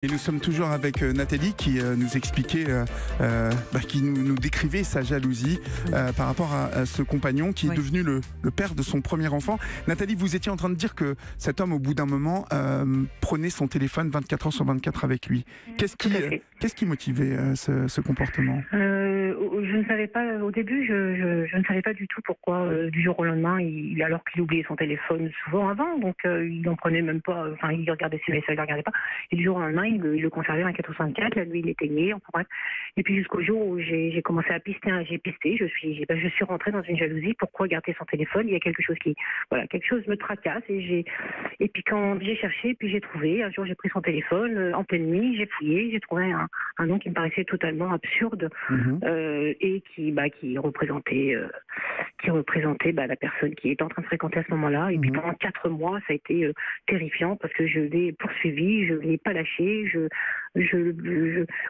Et nous sommes toujours avec Nathalie qui nous expliquait, qui nous décrivait sa jalousie par rapport à ce compagnon qui est devenu le père de son premier enfant. Nathalie, vous étiez en train de dire que cet homme, au bout d'un moment, prenait son téléphone 24 heures sur 24 avec lui. Qu'est-ce qui motivait ce comportement ? Je ne savais pas, au début, je ne savais pas du tout pourquoi, du jour au lendemain, alors qu'il oubliait son téléphone souvent avant, donc il n'en prenait même pas, il regardait ses messages, il ne regardait pas, et du jour au lendemain, il le conservait 24 sur 24, la nuit, il éteignait, enfin bref. Et puis jusqu'au jour où j'ai commencé à pister, j'ai pisté, je suis rentrée dans une jalousie. Pourquoi garder son téléphone ? Il y a quelque chose quelque chose me tracasse, et puis quand j'ai cherché, puis j'ai trouvé, un jour j'ai pris son téléphone, en pleine nuit, j'ai fouillé, j'ai trouvé un nom qui me paraissait totalement absurde, et qui représentait la personne qui était en train de fréquenter à ce moment-là. Et puis pendant 4 mois, ça a été terrifiant parce que je l'ai poursuivi, je ne l'ai pas lâché,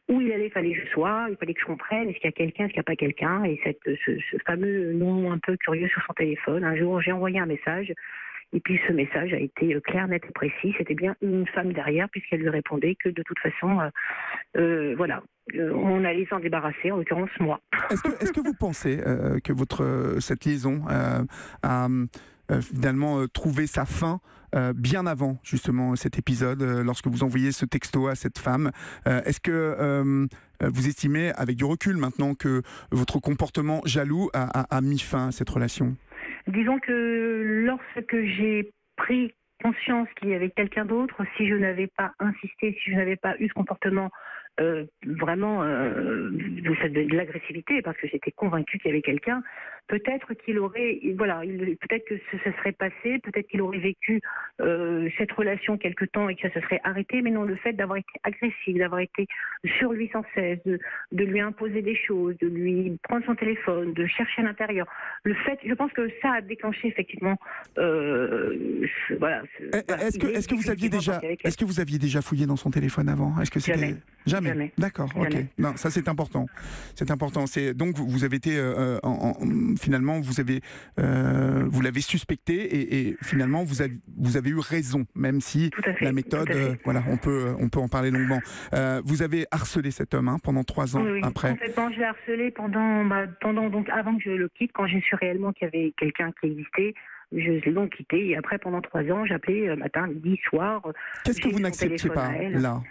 où il allait, il fallait que je sois, il fallait que je comprenne, est-ce qu'il y a quelqu'un, est-ce qu'il n'y a pas quelqu'un, et ce fameux nom un peu curieux sur son téléphone. Un jour, j'ai envoyé un message, et puis ce message a été clair, net et précis. C'était bien une femme derrière, puisqu'elle lui répondait que de toute façon, on allait s'en débarrasser, en l'occurrence moi. Est-ce que vous pensez que cette liaison a finalement trouvé sa fin bien avant justement cet épisode, lorsque vous envoyez ce texto à cette femme? Est-ce que vous estimez, avec du recul maintenant, que votre comportement jaloux a mis fin à cette relation? Disons que lorsque j'ai pris conscience qu'il y avait quelqu'un d'autre, si je n'avais pas insisté, si je n'avais pas eu ce comportement vraiment de l'agressivité, parce que j'étais convaincue qu'il y avait quelqu'un, peut-être qu'il aurait, peut-être que ça serait passé, peut-être qu'il aurait vécu cette relation quelque temps et que ça se serait arrêté, mais non, le fait d'avoir été agressif, d'avoir été sur lui sans cesse, de lui imposer des choses, de lui prendre son téléphone, de chercher à l'intérieur, je pense que ça a déclenché effectivement Est-ce que vous aviez déjà fouillé dans son téléphone avant? Est-ce que c'était... Jamais. D'accord, ok. Non, ça c'est important. C'est important. Donc vous avez été finalement vous l'avez suspecté et finalement vous avez eu raison, même si la méthode, on peut en parler longuement. Vous avez harcelé cet homme pendant 3 ans après. Complètement, je l'ai harcelé pendant donc avant que je le quitte, quand j'ai su réellement qu'il y avait quelqu'un qui existait. Je l'ai donc quitté, et après pendant 3 ans, j'appelais matin, midi, soir. Qu'est-ce que vous n'acceptiez pas là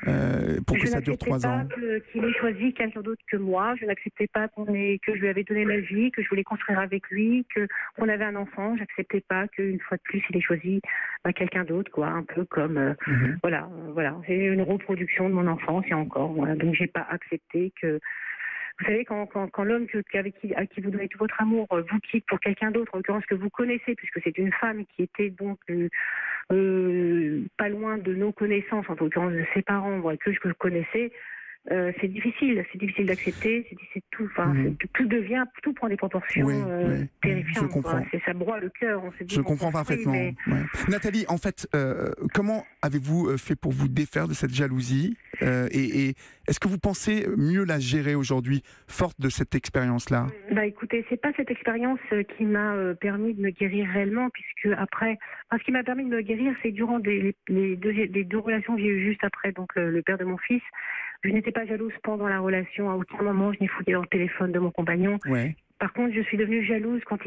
pour que ça dure 3 ans? Je n'acceptais pas qu'il ait choisi quelqu'un d'autre que moi. Je n'acceptais pas que je lui avais donné ma vie, que je voulais construire avec lui, qu'on avait un enfant. J'acceptais pas qu'une fois de plus il ait choisi quelqu'un d'autre, quoi. Un peu comme voilà. C'est une reproduction de mon enfance et encore. Voilà. Donc j'ai pas accepté que. Vous savez, quand l'homme à qui vous donnez tout votre amour vous quitte pour quelqu'un d'autre, en l'occurrence que vous connaissez, puisque c'est une femme qui était donc pas loin de nos connaissances, en l'occurrence de ses parents, que je connaissais, c'est difficile d'accepter, tout prend des proportions terrifiantes. Je comprends. Ça broie le cœur. Je comprends parfaitement. Nathalie, en fait, comment avez-vous fait pour vous défaire de cette jalousie et est-ce que vous pensez mieux la gérer aujourd'hui, forte de cette expérience-là? Écoutez, c'est pas cette expérience qui m'a permis de me guérir réellement, puisque après, ce qui m'a permis de me guérir, c'est durant les deux relations que j'ai eues juste après, donc le père de mon fils. Je n'étais pas jalouse pendant la relation. À aucun moment, je n'ai fouillé dans le téléphone de mon compagnon. Ouais. Par contre, je suis devenue jalouse quand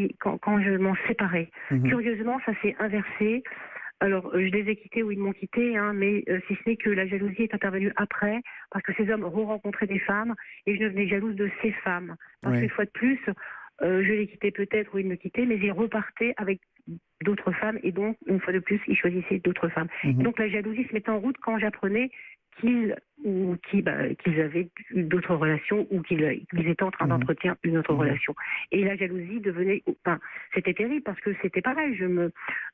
je m'en séparais. Curieusement, ça s'est inversé. Alors, je les ai quittés ou ils m'ont quitté, mais si ce n'est que la jalousie est intervenue après, parce que ces hommes re-rencontraient des femmes, et je devenais jalouse de ces femmes. Parce qu'une fois de plus, je les quittais peut-être ou ils me quittaient, mais ils repartaient avec d'autres femmes, et donc, une fois de plus, ils choisissaient d'autres femmes. Et donc, la jalousie se mettait en route quand j'apprenais qu'ils avaient eu d'autres relations ou qu'ils étaient en train d'entretenir une autre relation. Et la jalousie devenait... c'était terrible parce que c'était pareil. Je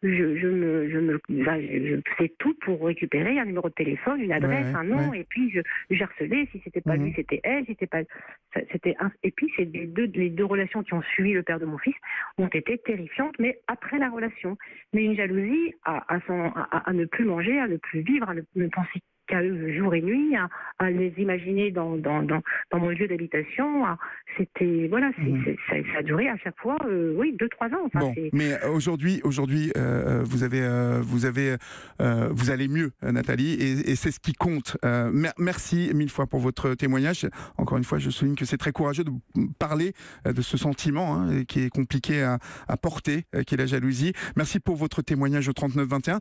faisais tout pour récupérer un numéro de téléphone, une adresse, un nom, et puis je harcelais. Si c'était pas lui, c'était elle. Et puis les deux relations qui ont suivi le père de mon fils ont été terrifiantes, mais après la relation. Mais une jalousie à ne plus manger, à ne plus vivre, à ne penser jour et nuit, à les imaginer dans mon lieu d'habitation. C'était ça a duré à chaque fois 2-3 ans. Enfin, bon, mais aujourd'hui vous allez mieux, Nathalie, et c'est ce qui compte. Merci 1000 fois pour votre témoignage. Encore une fois, je souligne que c'est très courageux de parler de ce sentiment qui est compliqué à porter, qui est la jalousie. Merci pour votre témoignage au 39 21.